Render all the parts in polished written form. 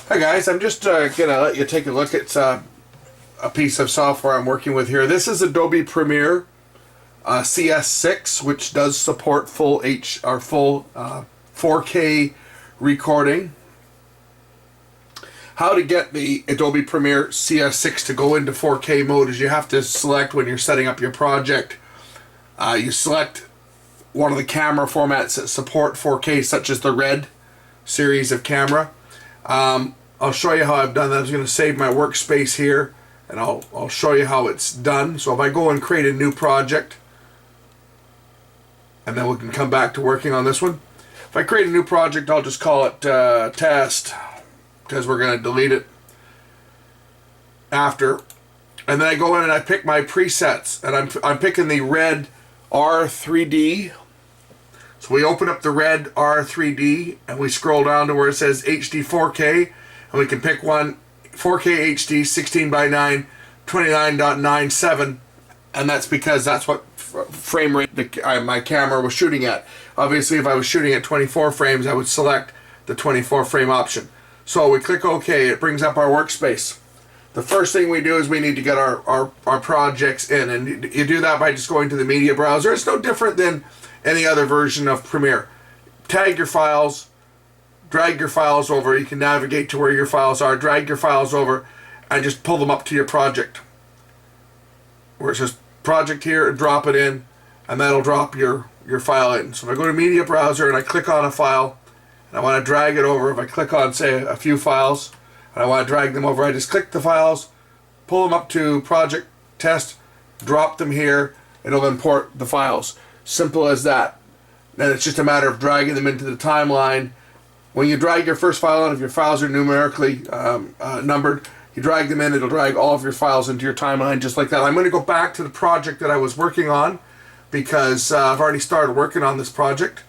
Hi guys, I'm just gonna let you take a look at a piece of software I'm working with here. This is Adobe Premiere CS6, which does support full 4K recording. How to get the Adobe Premiere CS6 to go into 4K mode is you have to select, when you're setting up your project, you select one of the camera formats that support 4K, such as the Red series of camera. I'll show you how I've done that. I'm going to save my workspace here, and I'll show you how it's done. So if I go and create a new project, and then we can come back to working on this one. If I create a new project, I'll just call it test, because we're going to delete it after. And then I go in and I pick my presets, and I'm picking the Red R3D. So we open up the Red R3D and we scroll down to where it says HD 4K, and we can pick one 4K HD 16:9 29.97, and that's because that's what frame rate my camera was shooting at. Obviously if I was shooting at 24 frames, I would select the 24 frame option. So we click OK, it brings up our workspace. The first thing we do is we need to get our projects in, and you do that by just going to the media browser. It's no different than any other version of Premiere. Tag your files, drag your files over. You can navigate to where your files are, drag your files over, and just pull them up to your project. Where it says project here, and drop it in, and that'll drop your file in. So if I go to media browser and I click on a file, and I want to drag it over, if I click on, say, a few files, and I want to drag them over, I just click the files, pull them up to project test, drop them here, and it'll import the files. Simple as that. Then it's just a matter of dragging them into the timeline. When you drag your first file in, if your files are numerically numbered, you drag them in, it'll drag all of your files into your timeline just like that. I'm going to go back to the project that I was working on, because I've already started working on this project.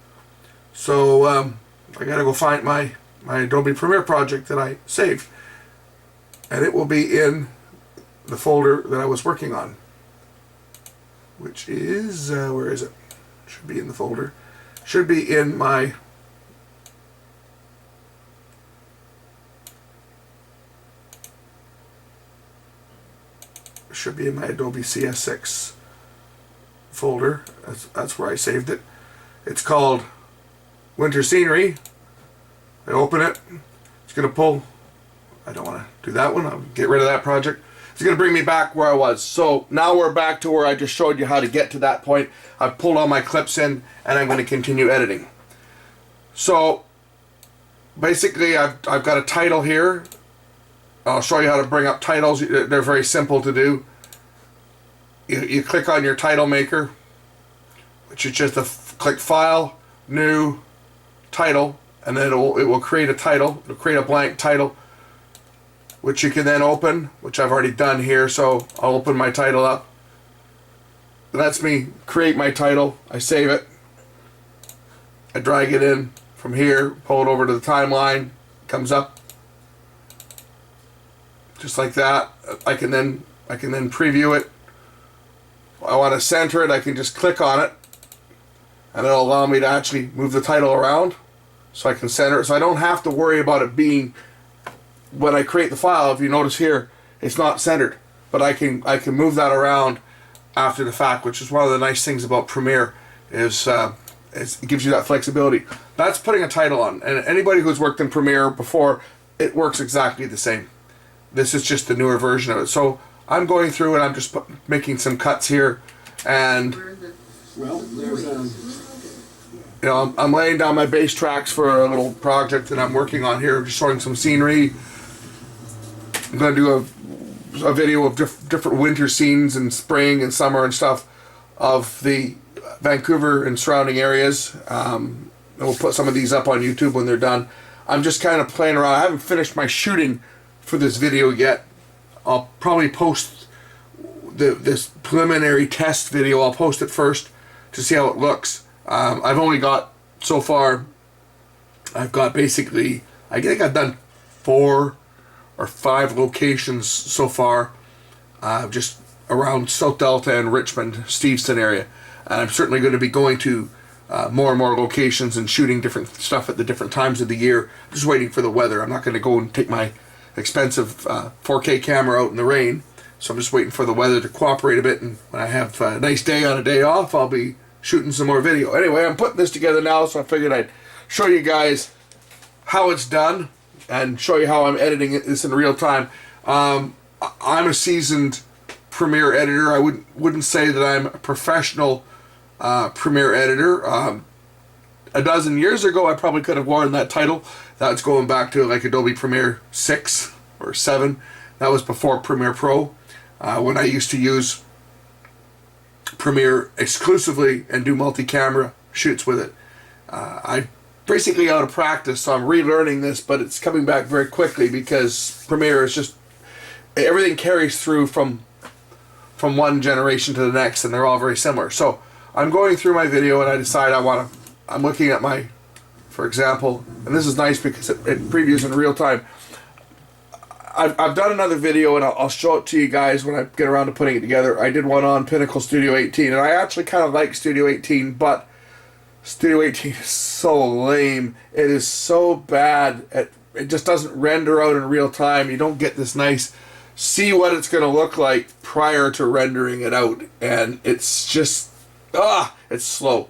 So I gotta go find my Adobe Premiere project that I saved, and it will be in the folder that I was working on, which is where is it? Should be in the folder. Should be in my Adobe CS6 folder. That's where I saved it. It's called Winter Scenery. I open it. It's going to pull. I don't want to do that one. I'll get rid of that project. It's going to bring me back where I was. So now we're back to where I just showed you how to get to that point. I've pulled all my clips in, and I'm going to continue editing. So basically I've got a title here. I'll show you how to bring up titles. They're very simple to do. You click on your title maker, which is just click File, New, Title, and then it will create a title. It'll create a blank title, which you can then open, which I've already done here. So I'll open my title up. It lets me create my title. I save it. I drag it in from here, pull it over to the timeline. Comes up just like that. I can then preview it. If I want to center it, I can just click on it, and it'll allow me to actually move the title around, so I can center it. So I don't have to worry about it being, when I create the file, if you notice here, it's not centered, but I can move that around after the fact, which is one of the nice things about Premiere, is it gives you that flexibility. That's putting a title on, and anybody who's worked in Premiere before, it works exactly the same. This is just the newer version of it. So I'm going through and I'm just making some cuts here, and you know, I'm laying down my bass tracks for a little project that I'm working on here, just showing some scenery. I'm going to do a video of different winter scenes and spring and summer and stuff of the Vancouver and surrounding areas. And we'll put some of these up on YouTube when they're done. I'm just kind of playing around. I haven't finished my shooting for this video yet. I'll probably post this preliminary test video. I'll post it first to see how it looks. I've only got, so far, I've got basically, I think I've done 4 or 5 locations so far, just around South Delta and Richmond, Steveston area. And I'm certainly going to be going to more and more locations and shooting different stuff at the different times of the year. I'm just waiting for the weather. I'm not going to go and take my expensive 4K camera out in the rain. So I'm just waiting for the weather to cooperate a bit, and when I have a nice day on a day off, I'll be shooting some more video. Anyway, I'm putting this together now, so I figured I'd show you guys how it's done and show you how I'm editing this in real time. I'm a seasoned Premiere editor. I wouldn't say that I'm a professional Premiere editor. A dozen years ago, I probably could have worn that title. That's going back to like Adobe Premiere 6 or 7. That was before Premiere Pro, when I used to use Premiere exclusively and do multi-camera shoots with it. I'm basically out of practice, so I'm relearning this, but it's coming back very quickly because Premiere is just, everything carries through from one generation to the next, and they're all very similar. So I'm going through my video and I decide I'm looking at my, for example, and this is nice because it previews in real time. I've done another video, and I'll show it to you guys when I get around to putting it together. I did one on Pinnacle Studio 18, and I actually kind of like Studio 18, but Studio 18 is so lame. It is so bad. It just doesn't render out in real time. You don't get this nice, see what it's going to look like prior to rendering it out, and it's just, it's slow.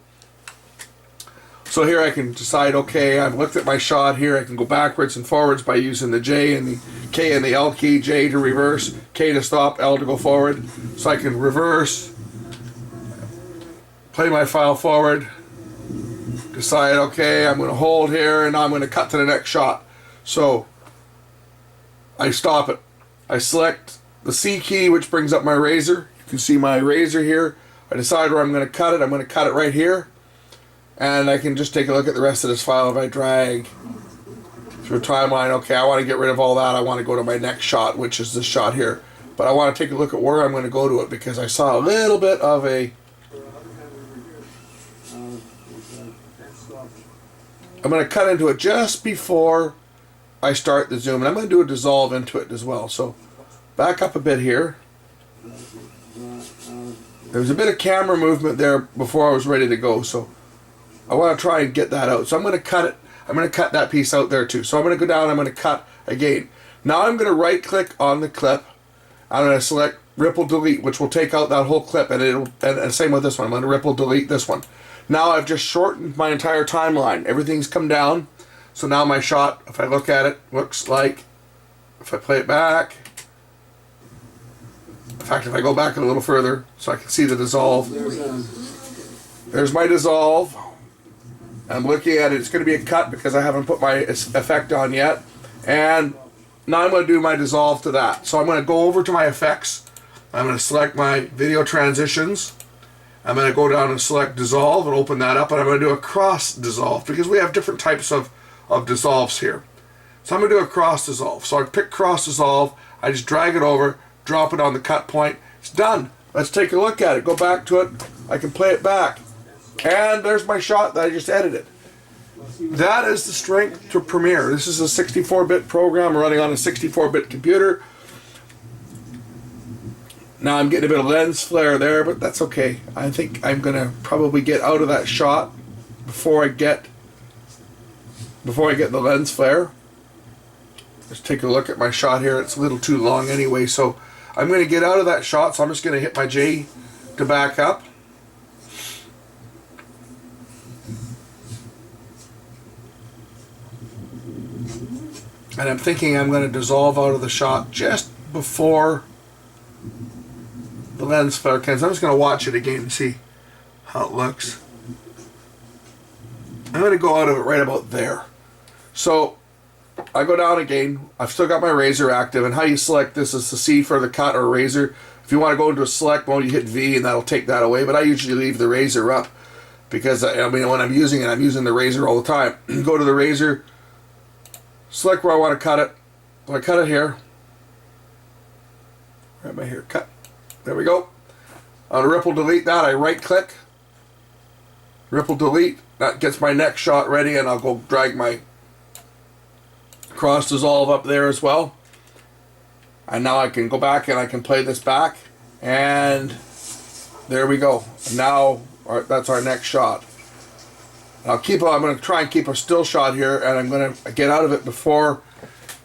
So here I can decide, okay, I've looked at my shot here, I can go backwards and forwards by using the J and the K and the L key, J to reverse, K to stop, L to go forward. So I can reverse, play my file forward, decide, okay, I'm going to hold here, and now I'm going to cut to the next shot. So I stop it. I select the C key, which brings up my razor. You can see my razor here. I decide where I'm going to cut it. I'm going to cut it right here. And I can just take a look at the rest of this file. If I drag through a timeline, okay, I want to get rid of all that. I want to go to my next shot, which is this shot here. But I want to take a look at where I'm going to go to it, because I saw a little bit of a... I'm going to cut into it just before I start the zoom. And I'm going to do a dissolve into it as well. So back up a bit here. There was a bit of camera movement there before I was ready to go, so I want to try and get that out. So I'm going to cut it. I'm going to cut that piece out there too. So I'm going to go down, I'm going to cut again. Now I'm going to right click on the clip. I'm going to select ripple delete, which will take out that whole clip, and and same with this one. I'm going to ripple delete this one. Now I've just shortened my entire timeline. Everything's come down. So now my shot, if I look at it, looks like, if I play it back, in fact, if I go back a little further so I can see the dissolve. There's my dissolve. I'm looking at it. It's going to be a cut because I haven't put my effect on yet. And now I'm going to do my dissolve to that. So I'm going to go over to my effects. I'm going to select my video transitions. I'm going to go down and select dissolve and open that up. And I'm going to do a cross dissolve because we have different types of dissolves here. So I'm going to do a cross dissolve. So I pick cross dissolve. I just drag it over, drop it on the cut point. It's done. Let's take a look at it. Go back to it. I can play it back. And there's my shot that I just edited. That is the strength to Premiere. This is a 64-bit program running on a 64-bit computer. Now I'm getting a bit of lens flare there, but that's okay. I think I'm going to probably get out of that shot before I get the lens flare. Let's take a look at my shot here. It's a little too long anyway, so I'm going to get out of that shot. So I'm just going to hit my J to back up. And I'm thinking I'm going to dissolve out of the shot just before the lens flare comes. I'm just going to watch it again and see how it looks. I'm going to go out of it right about there. So I go down again. I've still got my razor active, and how you select this is the C for the cut or razor. If you want to go into a select mode, you hit V and that'll take that away, but I usually leave the razor up because when I'm using it, I'm using the razor all the time. Go to the razor, select where I want to cut it. So I cut it here. Where am I here? Cut. There we go. On ripple delete that, I right click, ripple delete. That gets my next shot ready, and I'll go drag my cross dissolve up there as well. And now I can go back and I can play this back, and there we go. And now that's our next shot. I'm going to try and keep a still shot here, and I'm going to get out of it before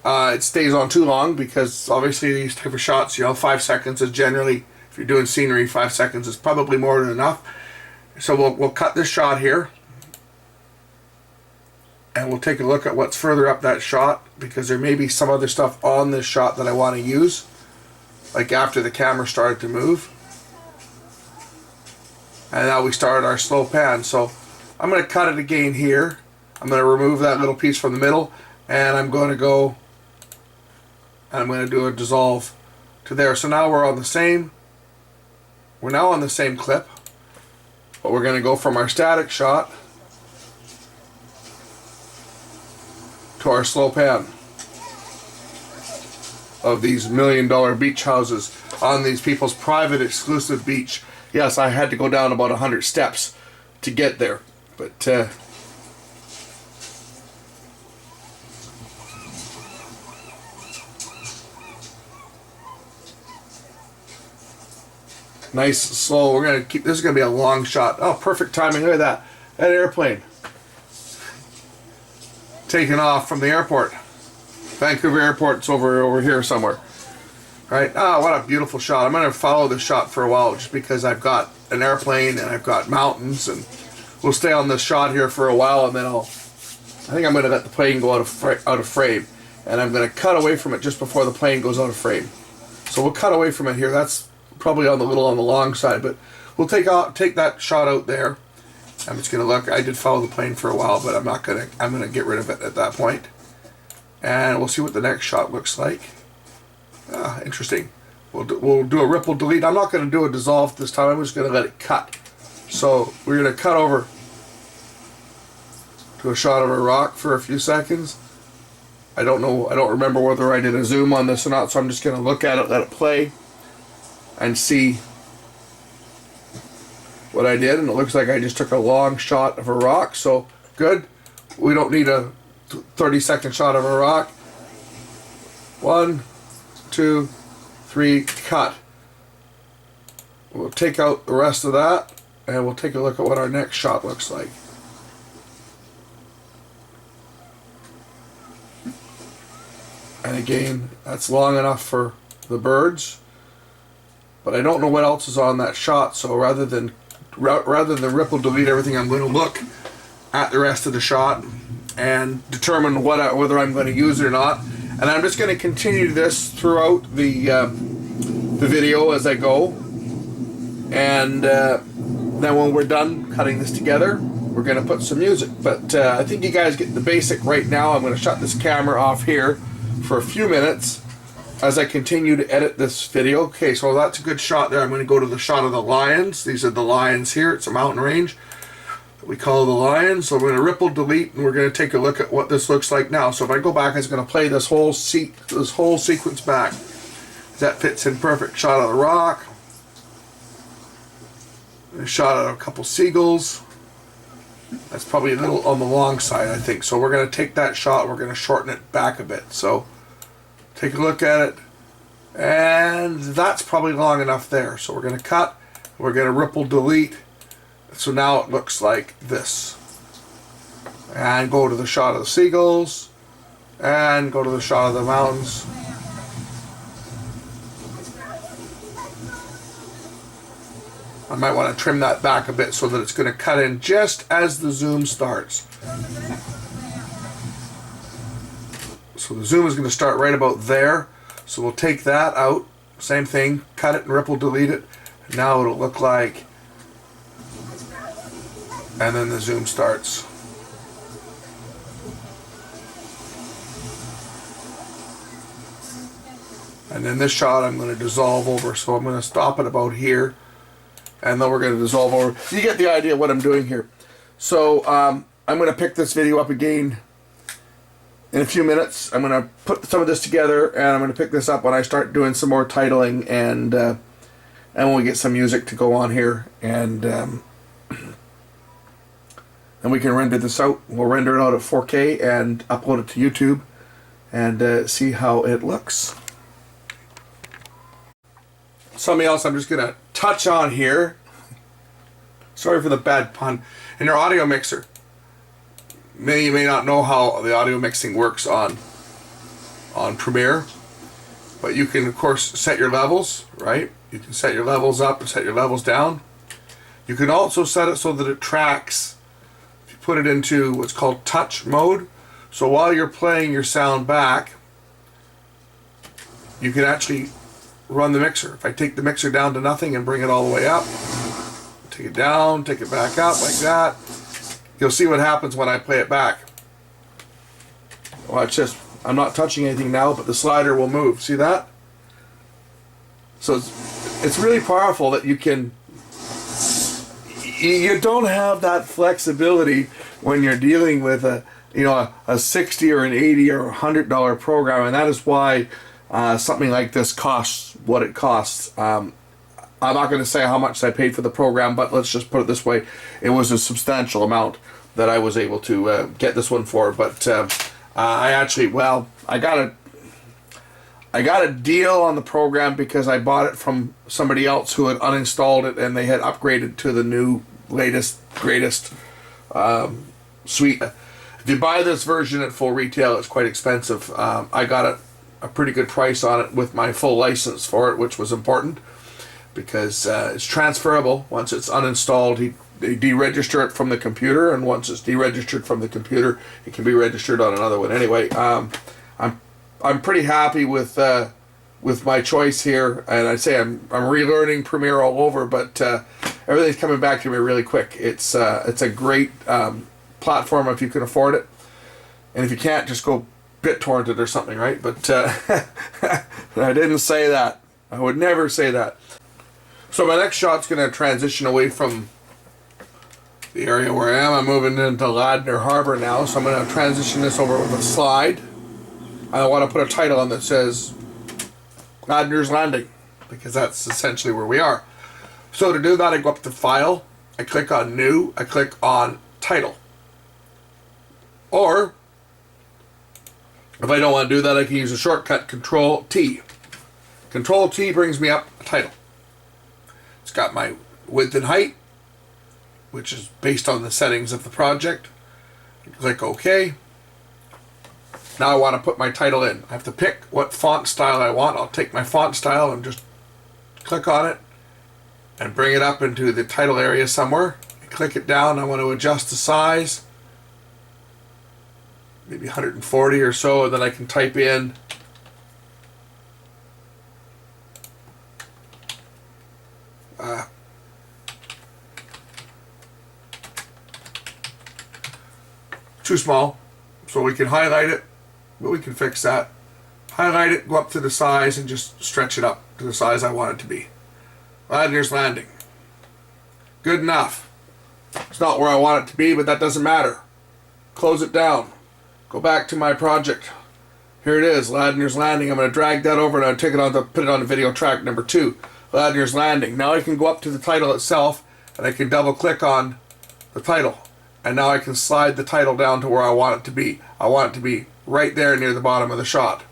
it stays on too long, because obviously these type of shots, 5 seconds is generally, if you're doing scenery, 5 seconds is probably more than enough. So we'll cut this shot here, and we'll take a look at what's further up that shot, because there may be some other stuff on this shot that I want to use, like after the camera started to move. And now we started our slow pan. So I'm going to cut it again here. I'm going to remove that little piece from the middle, and I'm going to go and I'm going to do a dissolve to there. So now we're now on the same clip, but we're going to go from our static shot to our slow pan of these $1 million beach houses on these people's private exclusive beach. Yes, I had to go down about 100 steps to get there, but nice, slow. We're gonna keep. This is gonna be a long shot. Oh, perfect timing! Look at that. That airplane taking off from the airport. Vancouver Airport's over here somewhere. Right? Ah, what a beautiful shot. I'm going to follow this shot for a while, just because I've got an airplane and I've got mountains, and we'll stay on this shot here for a while, and then I think I'm going to let the plane go out of frame, and I'm going to cut away from it just before the plane goes out of frame. So we'll cut away from it here. That's probably on the long side, but we'll take that shot out there. I'm just going to look. I did follow the plane for a while, but I'm going to get rid of it at that point. And we'll see what the next shot looks like. Interesting. We'll do a ripple delete. I'm not going to do a dissolve this time. I'm just going to let it cut. So we're going to cut over to a shot of a rock for a few seconds. I don't remember whether I did a zoom on this or not, so I'm just going to look at it, let it play, and see what I did. And it looks like I just took a long shot of a rock, so good. We don't need a 30-second shot of a rock. 1, 2, 3, cut. We'll take out the rest of that, and we'll take a look at what our next shot looks like. And again, that's long enough for the birds, but I don't know what else is on that shot, so rather than ripple delete everything, I'm going to look at the rest of the shot and determine whether I'm going to use it or not. And I'm just going to continue this throughout the video as I go. And then when we're done cutting this together, we're going to put some music. But I think you guys get the basic right now. I'm going to shut this camera off here for a few minutes as I continue to edit this video. Okay, so that's a good shot there. I'm going to go to the shot of the lions. These are the lions here. It's a mountain range we call the lions. So we're going to ripple delete, and we're going to take a look at what this looks like now. So if I go back, it's going to play this whole sequence back. That fits in perfect. Shot of the rock, a shot of a couple seagulls. That's probably a little on the long side, I think. So we're going to take that shot, we're going to shorten it back a bit. So take a look at it, and that's probably long enough there. So we're going to cut, we're going to ripple delete. So now it looks like this. And go to the shot of the seagulls, and go to the shot of the mountains. I might want to trim that back a bit so that it's going to cut in just as the zoom starts. So the zoom is going to start right about there. So we'll take that out. Same thing, cut it and ripple delete it. And now it'll look like, and then the zoom starts. And then this shot I'm going to dissolve over. So I'm going to stop it about here. And then we're going to dissolve over. You get the idea of what I'm doing here. So I'm going to pick this video up again in a few minutes. I'm going to put some of this together, and I'm going to pick this up when I start doing some more titling, and when we get some music to go on here, and then we can render this out. We'll render it out at 4K and upload it to YouTube and see how it looks. Something else I'm just going to touch on here, sorry for the bad pun, in your audio mixer. many of you may not know how the audio mixing works on Premiere, but you can of course set your levels, right? You can set your levels up and set your levels down. You can also set it so that it tracks. If you put it into what's called touch mode, so while you're playing your sound back, you can actually run the mixer. If I take the mixer down to nothing and bring it all the way up, take it down, take it back up like that, you'll see what happens when I play it back. Watch this. I'm not touching anything now, but the slider will move. See that? So it's really powerful that you don't have that flexibility when you're dealing with a $60 or an $80 or $100 program, and that is why something like this costs what it costs. I'm not going to say how much I paid for the program, but let's just put it this way: it was a substantial amount that I was able to get this one for. But I got a deal on the program because I bought it from somebody else who had uninstalled it and they had upgraded to the new, latest, greatest suite. If you buy this version at full retail, it's quite expensive. I got a pretty good price on it with my full license for it, which was important because it's transferable. Once it's uninstalled, they deregister it from the computer, and once it's deregistered from the computer, it can be registered on another one. Anyway, I'm pretty happy with my choice here, and I'd say I'm relearning Premiere all over, but everything's coming back to me really quick. It's a great platform if you can afford it, and if you can't, just go BitTorrent it or something, right? But I didn't say that. I would never say that. So my next shot's going to transition away from the area where I am. I'm moving into Ladner Harbor now, so I'm going to transition this over with a slide. I want to put a title on that says Ladner's Landing, because that's essentially where we are. So to do that, I go up to File, I click on New, I click on Title. Or, if I don't want to do that, I can use a shortcut, Control T. Control T brings me up a title. It's got my width and height, which is based on the settings of the project. Click OK. Now I want to put my title in. I have to pick what font style I want. I'll take my font style and just click on it and bring it up into the title area somewhere. I click it down. I want to adjust the size, maybe 140 or so, and then I can type in too small, so we can highlight it, but we can fix that. Highlight it, go up to the size, and just stretch it up to the size I want it to be. Ladner's Landing. Good enough. It's not where I want it to be, but that doesn't matter. Close it down. Go back to my project. Here it is, Ladner's Landing. I'm going to drag that over and I'll take it on put it on the video track number 2. Ladner's Landing. Now I can go up to the title itself and I can double click on the title. And now I can slide the title down to where I want it to be. I want it to be right there near the bottom of the shot.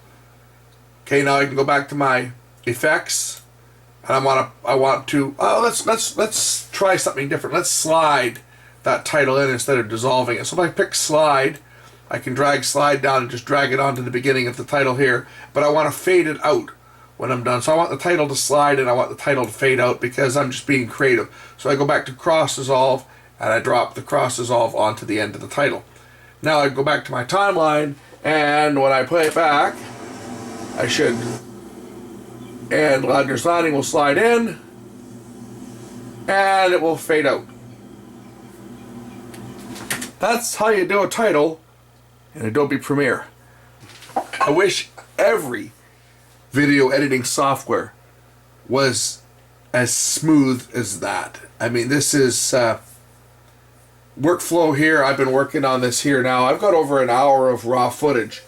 Okay, now I can go back to my effects, and I want to let's try something different. Let's slide that title in instead of dissolving it. So if I pick slide, I can drag slide down and just drag it onto the beginning of the title here. But I want to fade it out when I'm done. So I want the title to slide and I want the title to fade out because I'm just being creative. So I go back to cross dissolve, and I drop the cross dissolve onto the end of the title. Now I go back to my timeline, and when I play it back, I should, and Ladner's Landing will slide in, and it will fade out. That's how you do a title in Adobe Premiere. I wish every video editing software was as smooth as that. I mean, this is workflow here. I've been working on this here now. I've got over an hour of raw footage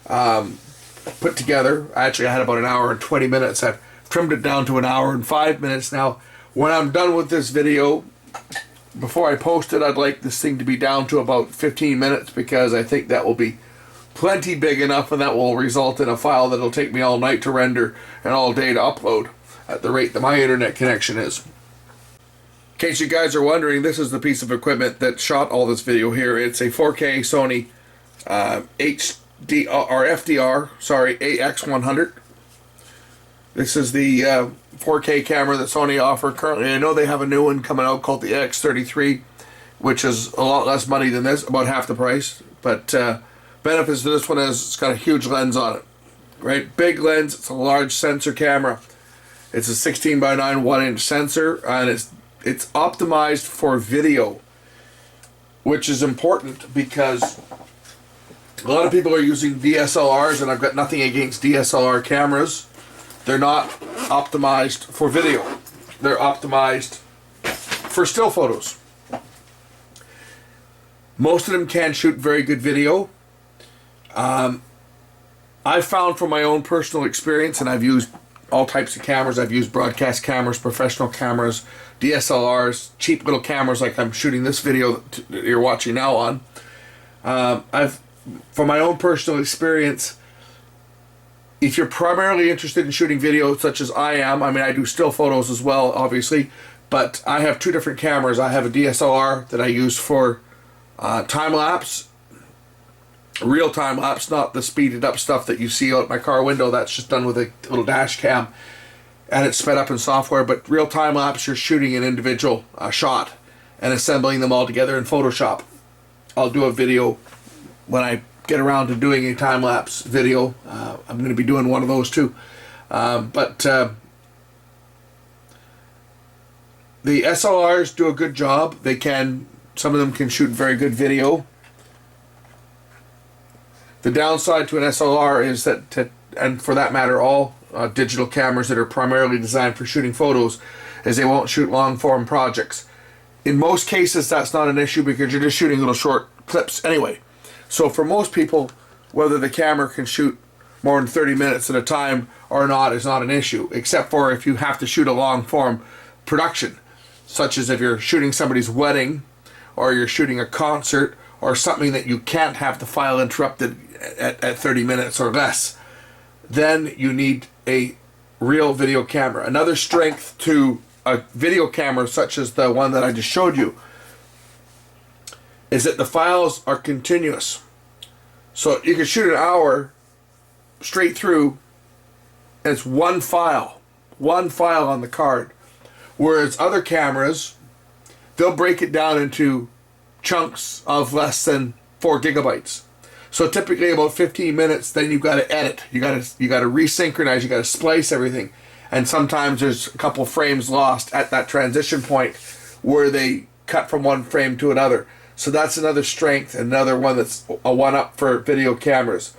put together. Actually, I had about an hour and 20 minutes. I've trimmed it down to an hour and 5 minutes now. When I'm done with this video, before I post it, I'd like this thing to be down to about 15 minutes because I think that will be plenty big enough, and that will result in a file that'll take me all night to render and all day to upload at the rate that my internet connection is. In case you guys are wondering, this is the piece of equipment that shot all this video here. It's a 4K Sony HD or FDR, sorry, AX100. This is the 4K camera that Sony offer currently. I know they have a new one coming out called the X33, which is a lot less money than this, about half the price. But benefits to this one is it's got a huge lens on it, right? Big lens. It's a large sensor camera. It's a 16:9 1-inch sensor, and it's optimized for video, which is important because a lot of people are using DSLRs, and I've got nothing against DSLR cameras. They're not optimized for video. They're optimized for still photos. Most of them can shoot very good video. I've found from my own personal experience, and I've used all types of cameras. I've used broadcast cameras, professional cameras, DSLRs, cheap little cameras like I'm shooting this video that you're watching now on. From my own personal experience, if you're primarily interested in shooting video, such as I am, I mean, I do still photos as well, obviously, but I have two different cameras. I have a DSLR that I use for time-lapse, real time-lapse, not the speeded up stuff that you see out my car window. That's just done with a little dash cam, and it's sped up in software. But real time-lapse, you're shooting an individual shot and assembling them all together in Photoshop. I'll do a video when I get around to doing a time-lapse video. I'm going to be doing one of those too. But the SLRs do a good job. They can, some of them can shoot very good video. The downside to an SLR is that, and for that matter all digital cameras that are primarily designed for shooting photos, is they won't shoot long-form projects. In most cases that's not an issue because you're just shooting little short clips anyway. So for most people, whether the camera can shoot more than 30 minutes at a time or not is not an issue, except for if you have to shoot a long-form production, such as if you're shooting somebody's wedding or you're shooting a concert or something that you can't have the file interrupted at 30 minutes or less. Then you need a real video camera. Another strength to a video camera such as the one that I just showed you is that the files are continuous. So you can shoot an hour straight through and it's one file on the card. Whereas other cameras, they'll break it down into chunks of less than 4 gigabytes. So typically about 15 minutes, then you've got to edit. You got to resynchronize, you got to splice everything. And sometimes there's a couple frames lost at that transition point where they cut from one frame to another. So that's another strength, another one that's a one-up for video cameras.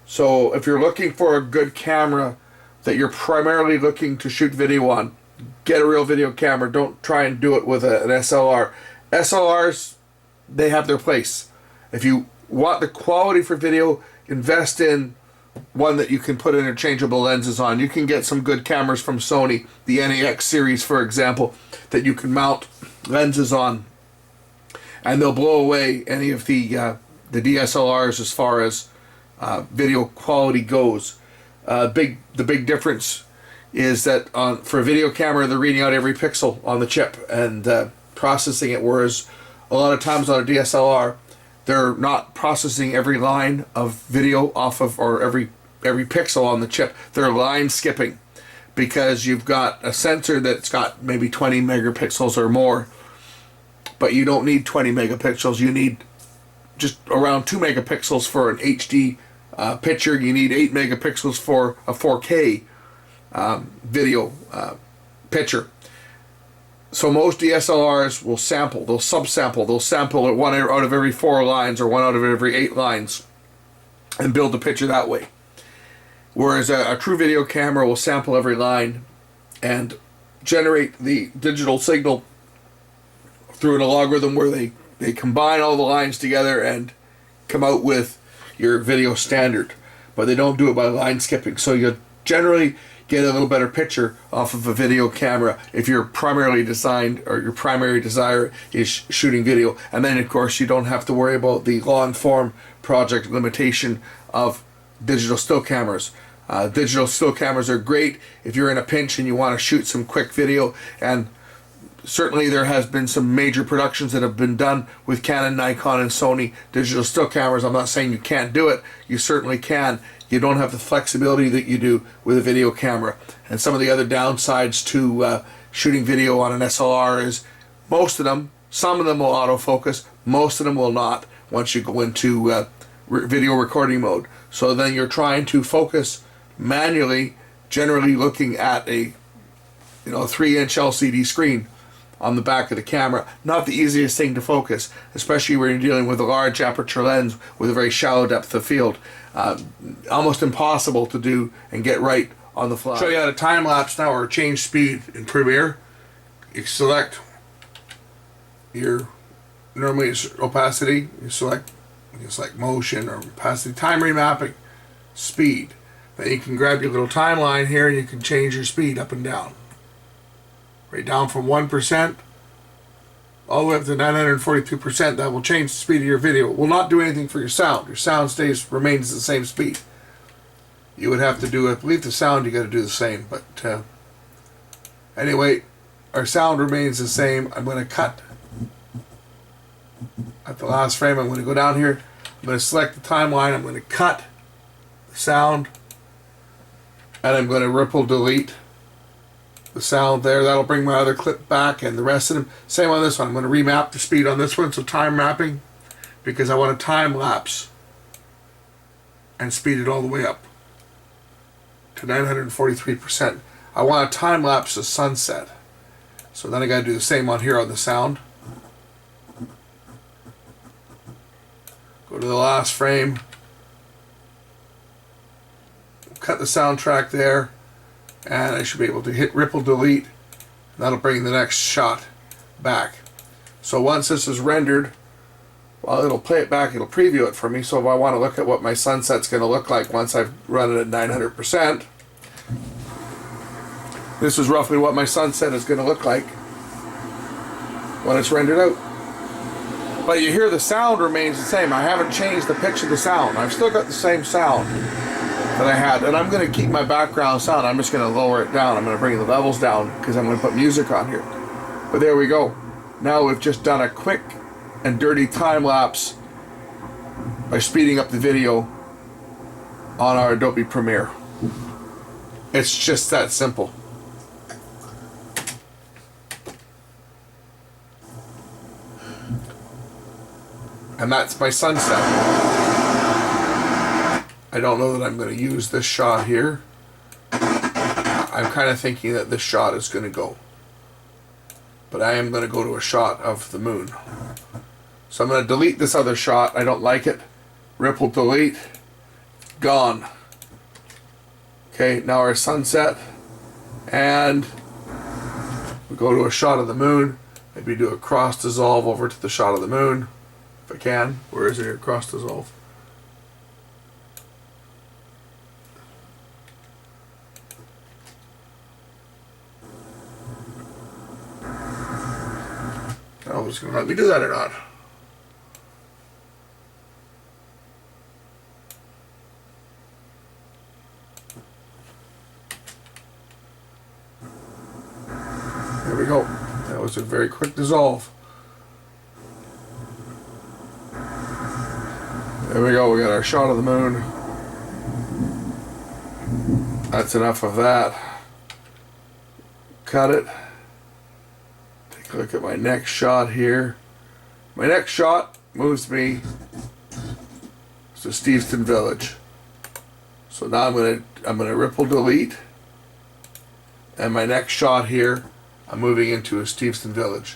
So if you're looking for a good camera that you're primarily looking to shoot video on, get a real video camera. Don't try and do it with an SLR. SLRs, they have their place. If you want the quality for video, invest in one that you can put interchangeable lenses on. You can get some good cameras from Sony, the NAX series for example, that you can mount lenses on, and they'll blow away any of the DSLRs as far as video quality goes. The big difference is that for a video camera, they're reading out every pixel on the chip and processing it, whereas a lot of times on a DSLR, they're not processing every line of video off of, or every pixel on the chip. They're line skipping because you've got a sensor that's got maybe 20 megapixels or more, but you don't need 20 megapixels. You need just around 2 megapixels for an HD picture. You need 8 megapixels for a 4K video picture. So most DSLRs will sample, they'll subsample, they'll sample one out of every 4 lines or one out of every 8 lines and build the picture that way. Whereas a true video camera will sample every line and generate the digital signal through an algorithm where they combine all the lines together and come out with your video standard. But they don't do it by line skipping. So you generally get a little better picture off of a video camera if you're primarily designed, or your primary desire is shooting video. And then of course you don't have to worry about the long form project limitation of digital still cameras. Digital still cameras are great if you're in a pinch and you want to shoot some quick video, and Certainly there has been some major productions that have been done with Canon, Nikon, and Sony digital still cameras. I'm not saying you can't do it. You certainly can. You don't have the flexibility that you do with a video camera. And some of the other downsides to shooting video on an SLR is most of them, some of them will autofocus, most of them will not once you go into video recording mode. So then you're trying to focus manually, generally looking at a 3-inch LCD screen on the back of the camera. Not the easiest thing to focus, especially when you're dealing with a large aperture lens with a very shallow depth of field. Almost impossible to do and get right on the fly. Show you how to time lapse now or change speed in Premiere. You select your normally it's opacity. You select motion or opacity, time remapping, speed. Then you can grab your little timeline here and you can change your speed up and down. Right down from 1% all the way up to 942%. That will change the speed of your video. It will not do anything for your sound. Your sound remains the same speed. You would have to do, I believe the sound you got to do the same, but anyway, our sound remains the same. I'm going to cut at the last frame. I'm going to go down here. I'm going to select the timeline. I'm going to cut the sound, and I'm going to ripple delete the sound there. That'll bring my other clip back, and the rest of them. Same on this one. I'm going to remap the speed on this one, so time mapping, because I want to time lapse and speed it all the way up to 943%. I want to time lapse the sunset. So then I got to do the same on here on the sound. Go to the last frame. Cut the soundtrack there. And I should be able to hit ripple delete. And that'll bring the next shot back. So once this is rendered, well, it'll play it back, it'll preview it for me. So if I want to look at what my sunset's going to look like once I've run it at 900%, this is roughly what my sunset is going to look like when it's rendered out. But you hear the sound remains the same. I haven't changed the pitch of the sound. I've still got the same sound that I had, and I'm going to keep my background sound. I'm just going to lower it down. I'm going to bring the levels down because I'm going to put music on here. But there we go. Now we've just done a quick and dirty time lapse by speeding up the video on our Adobe Premiere. It's just that simple. And that's my sunset. I don't know that I'm going to use this shot here. I'm kind of thinking that this shot is going to go. But I am going to go to a shot of the moon. So I'm going to delete this other shot. I don't like it. Ripple delete. Gone. Okay, now our sunset. And we go to a shot of the moon. Maybe do a cross dissolve over to the shot of the moon. If I can. Where is it here? Cross dissolve. I was going to let me do that or not. There we go. That was a very quick dissolve. There we go. We got our shot of the moon. That's enough of that. Cut it. Look at my next shot here. My next shot moves me to Steveston Village. So now I'm gonna ripple delete, and my next shot here, I'm moving into a Steveston Village.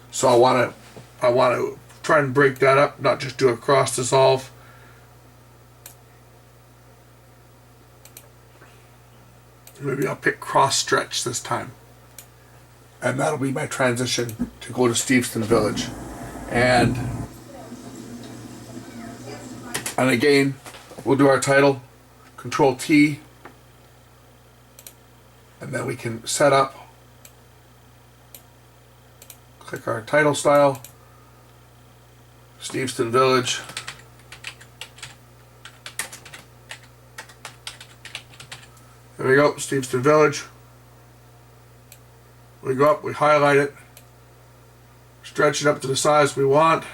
So I want to try and break that up, not just do a cross dissolve. Maybe I'll pick cross stretch this time. And that'll be my transition to go to Steveston Village. And again, we'll do our title, Control T, and then we can set up, click our title style, Steveston Village. There we go, Steveston Village. We go up, we highlight it, stretch it up to the size we want.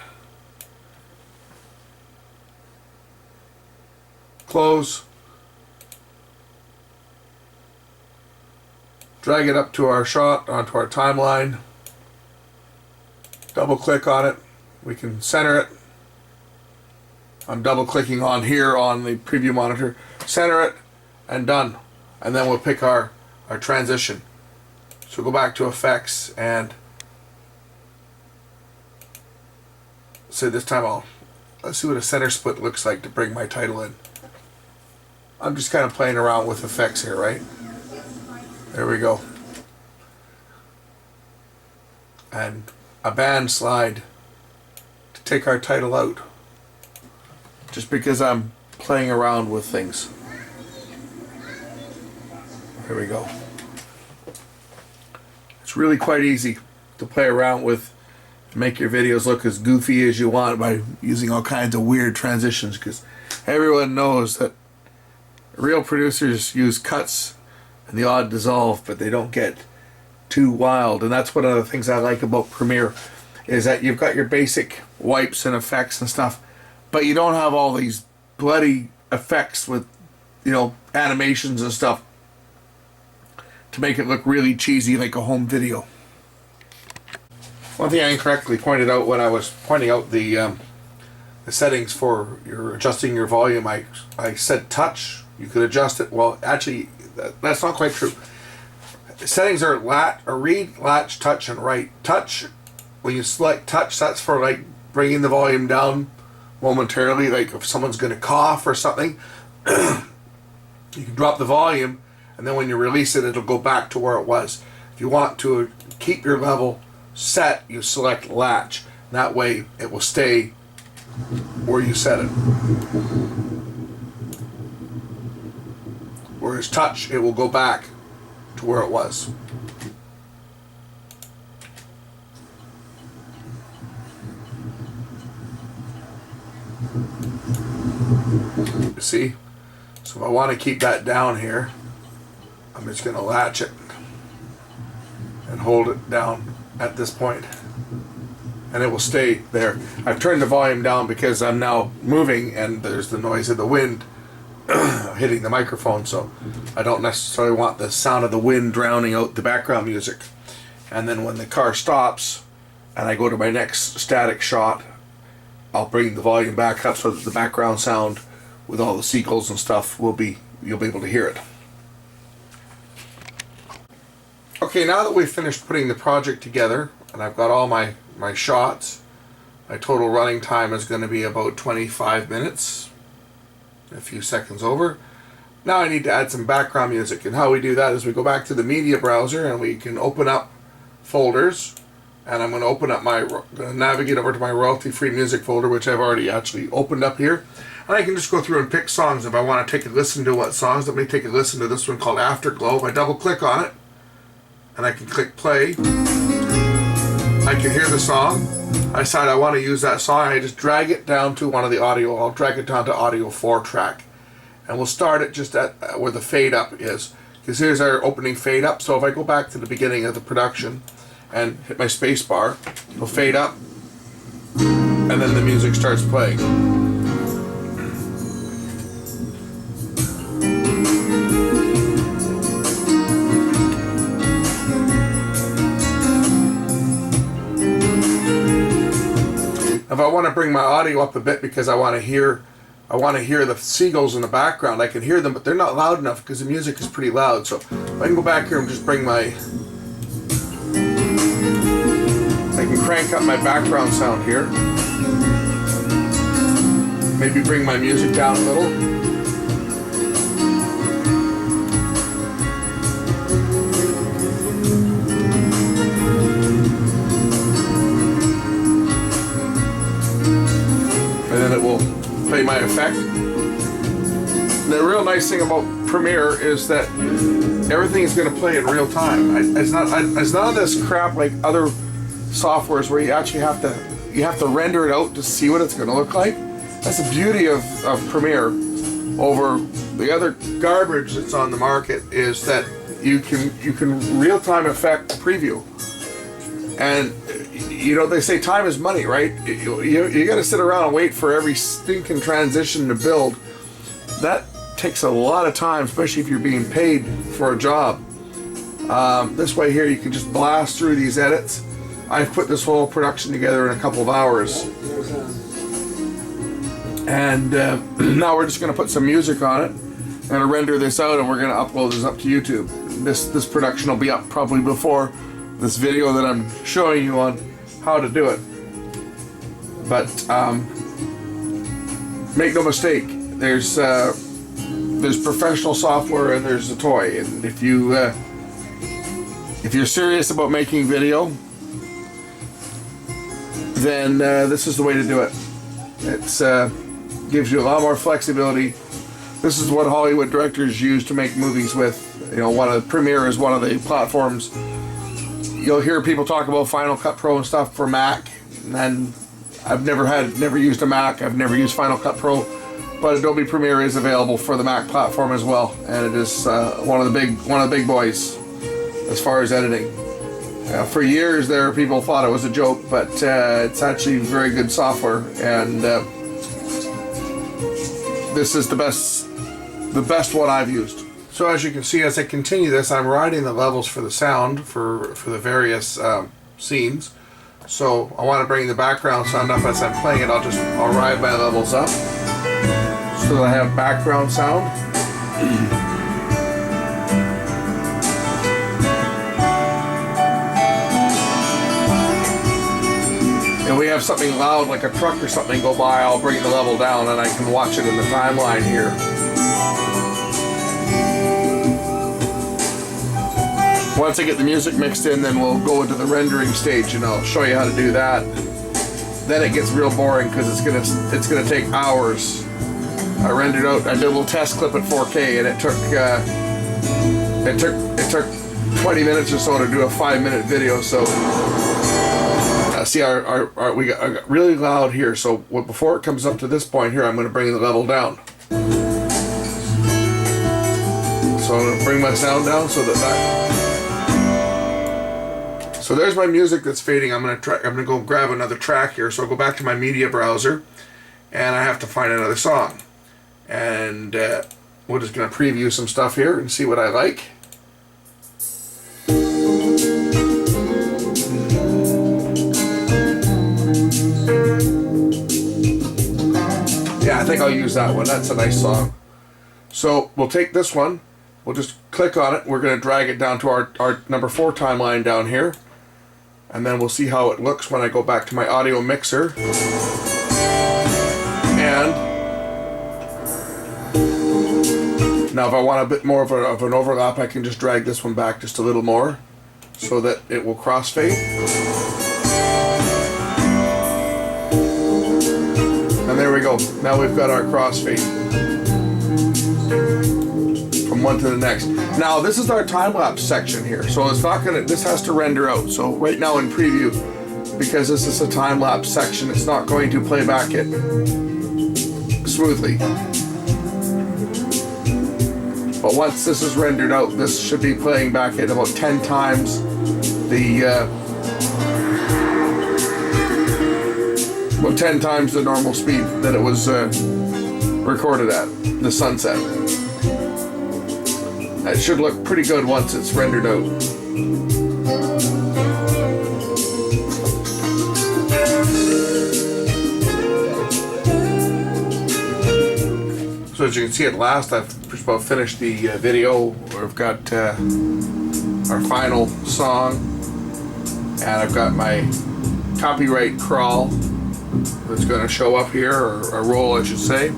Close. Drag it up to our shot, onto our timeline. Double click on it. We can center it. I'm double clicking on here on the preview monitor. Center it and done. And then we'll pick our transition. So go back to effects and say this time let's see what a center split looks like to bring my title in. I'm just kind of playing around with effects here, right? There we go. And a band slide to take our title out. Just because I'm playing around with things. Here we go. It's really quite easy to play around with, make your videos look as goofy as you want by using all kinds of weird transitions, because everyone knows that real producers use cuts and the odd dissolve, but they don't get too wild. And that's one of the things I like about Premiere, is that you've got your basic wipes and effects and stuff, but you don't have all these bloody effects with, you know, animations and stuff to make it look really cheesy like a home video. One thing I incorrectly pointed out when I was pointing out the settings for adjusting your volume, I said touch. You could adjust it. Well, actually, that's not quite true. Settings are read, latch, touch, and write. Touch, when you select touch, that's for like bringing the volume down momentarily, like if someone's going to cough or something. You can drop the volume, and then when you release it, it'll go back to where it was. If you want to keep your level set, you select latch. That way it will stay where you set it. Whereas touch, it will go back to where it was. You see? So if I want to keep that down here, I'm just going to latch it and hold it down at this point, and it will stay there. I've turned the volume down because I'm now moving and there's the noise of the wind hitting the microphone, so I don't necessarily want the sound of the wind drowning out the background music. And then when the car stops and I go to my next static shot, I'll bring the volume back up so that the background sound with all the seagulls and stuff you'll be able to hear it. Okay, now that we've finished putting the project together and I've got all my shots, my total running time is going to be about 25 minutes, a few seconds over. Now I need to add some background music, and how we do that is we go back to the media browser and we can open up folders, and I'm going to open up navigate over to my royalty-free music folder, which I've already actually opened up here. And I can just go through and pick songs if I want to take a listen to what songs. Let me take a listen to this one called Afterglow. If I double click on it, and I can click play, I can hear the song. I decide I want to use that song, I just drag it down to one of the audio. I'll drag it down to audio 4 track. And we'll start it just at where the fade up is. Because here's our opening fade up. So if I go back to the beginning of the production and hit my space bar, it'll fade up, and then the music starts playing. If I want to bring my audio up a bit because I want to hear the seagulls in the background, I can hear them, but they're not loud enough because the music is pretty loud. So I can go back here and just I can crank up my background sound here. Maybe bring my music down a little. And then it will play my effect. The real nice thing about Premiere is that everything is going to play in real time. It's none of this crap like other softwares where you actually have to render it out to see what it's going to look like. That's the beauty of Premiere over the other garbage that's on the market, is that you can real-time effect preview, and you know, they say time is money, right? You got to sit around and wait for every stinking transition to build. That takes a lot of time, especially if you're being paid for a job. This way here, you can just blast through these edits. I've put this whole production together in a couple of hours. And now we're just going to put some music on it. I'm going to render this out, and we're going to upload this up to YouTube. This production will be up probably before this video that I'm showing you on how to do it. But make no mistake, there's professional software and there's a toy. And if you're serious about making video, then this is the way to do it. It's gives you a lot more flexibility. This is what Hollywood directors use to make movies with. You know, Premiere is one of the platforms. You'll hear people talk about Final Cut Pro and stuff for Mac, and I've never used a Mac. I've never used Final Cut Pro, but Adobe Premiere is available for the Mac platform as well, and it is one of the big boys as far as editing. For years there, people thought it was a joke, but it's actually very good software, and this is the best one I've used. So as you can see, as I continue this, I'm writing the levels for the sound for the various scenes. So I want to bring the background sound up as I'm playing it. I'll ride my levels up so that I have background sound. And we have something loud like a truck or something go by, I'll bring the level down and I can watch it in the timeline here. Once I get the music mixed in, then we'll go into the rendering stage and I'll show you how to do that. Then it gets real boring because it's gonna take hours. I rendered out, I did a little test clip at 4K, and it took 20 minutes or so to do a 5-minute video. So see, we got really loud here. So before it comes up to this point here, I'm going to bring the level down. So I'm going to bring my sound down so that. So there's my music that's fading. I'm going to go grab another track here. So I'll go back to my media browser, and I have to find another song. And we're just going to preview some stuff here and see what I like. Yeah, I think I'll use that one. That's a nice song. So we'll take this one. We'll just click on it. We're going to drag it down to our number 4 timeline down here. And then we'll see how it looks when I go back to my audio mixer. And now if I want a bit more of an overlap, I can just drag this one back just a little more so that it will crossfade. And there we go. Now we've got our crossfade from one to the next. Now this is our time-lapse section here, so it's not gonna. This has to render out. So right now in preview, because this is a time-lapse section, it's not going to play back it smoothly. But once this is rendered out, this should be playing back at about 10 times the. Well, 10 times the normal speed that it was recorded at, the sunset. That should look pretty good once it's rendered out. So as you can see at last, I've just about finished the video. We've got our final song, and I've got my copyright crawl that's going to show up here, or a roll I should say.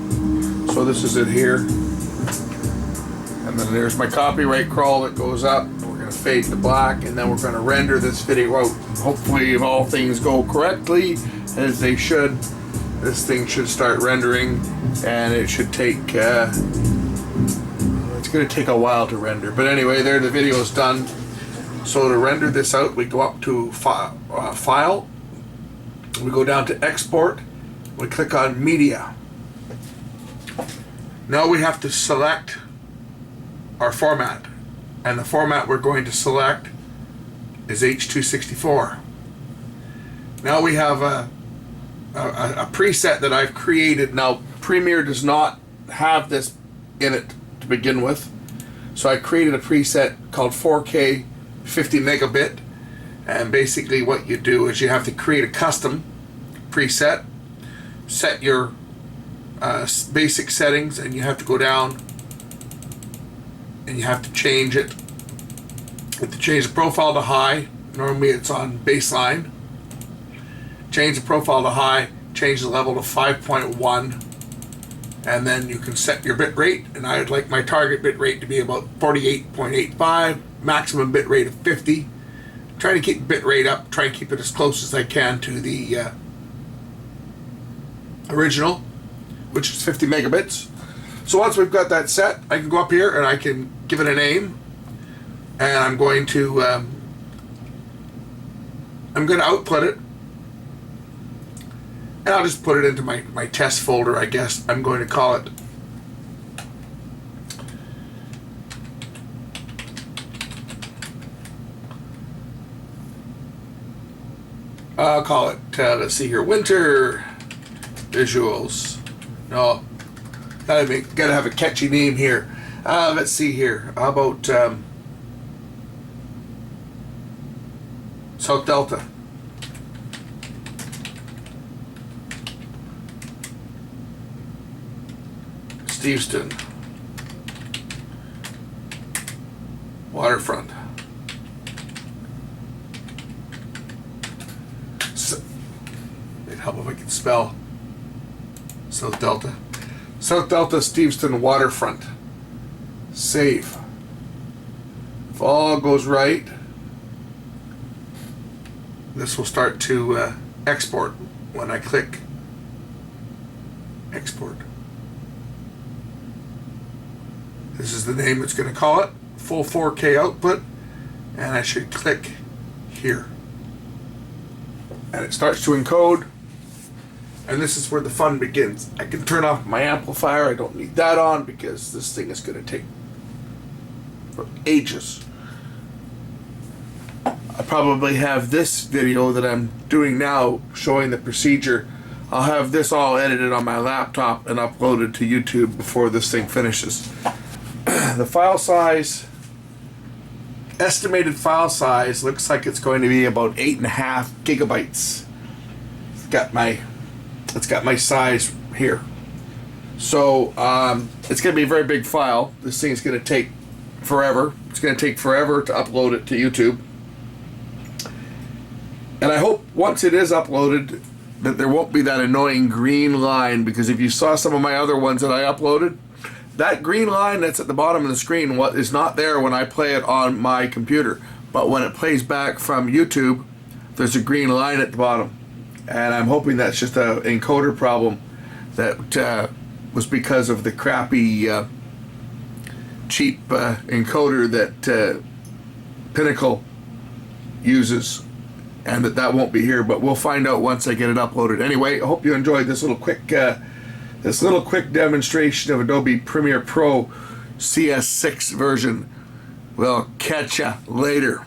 So this is it here, and then there's my copyright crawl that goes up. We're going to fade to black, and then we're going to render this video out. Hopefully if all things go correctly as they should, this thing should start rendering, and it should take it's going to take a while to render, but anyway, there, the video is done. So to render this out, we go up to file, we go down to export, we click on media. Now we have to select our format, and the format we're going to select is H.264. Now we have a preset that I've created. Now Premiere does not have this in it to begin with, so I created a preset called 4K 50 megabit, and basically what you do is you have to create a custom preset, set your basic settings, and you have to go down and you have to change it. You have to change the profile to high. Normally it's on baseline. Change the profile to high, change the level to 5.1, and then you can set your bit rate. And I would like my target bit rate to be about 48.85, maximum bit rate of 50. Trying to keep the bit rate up, try and keep it as close as I can to the original, which is 50 megabits. So once we've got that set, I can go up here and I can give it a name, and I'm going to output it, and I'll just put it into my test folder, I guess I'm going to call it. I'll call it, let's see here, winter visuals. No, gotta have a catchy name here. Let's see here. How about South Delta? Steveston. Waterfront. It'd help if I could spell South Delta. South Delta, Steveston, Waterfront. Save. If all goes right, this will start to export when I click export. This is the name it's going to call it, full 4K output, and I should click here. And it starts to encode, and this is where the fun begins. I can turn off my amplifier. I don't need that on because this thing is going to take ages. I probably have this video that I'm doing now showing the procedure. I'll have this all edited on my laptop and uploaded to YouTube before this thing finishes. The file size, estimated file size, looks like it's going to be about 8.5 gigabytes. It's got my size here. So it's going to be a very big file. This thing's going to take forever. It's going to take forever to upload it to YouTube. And I hope once it is uploaded that there won't be that annoying green line, because if you saw some of my other ones that I uploaded, that green line that's at the bottom of the screen is not there when I play it on my computer. But when it plays back from YouTube, there's a green line at the bottom. And I'm hoping that's just an encoder problem that was because of the crappy, cheap encoder that Pinnacle uses, and that won't be here. But we'll find out once I get it uploaded. Anyway, I hope you enjoyed this little quick demonstration of Adobe Premiere Pro CS6 version. We'll catch ya later.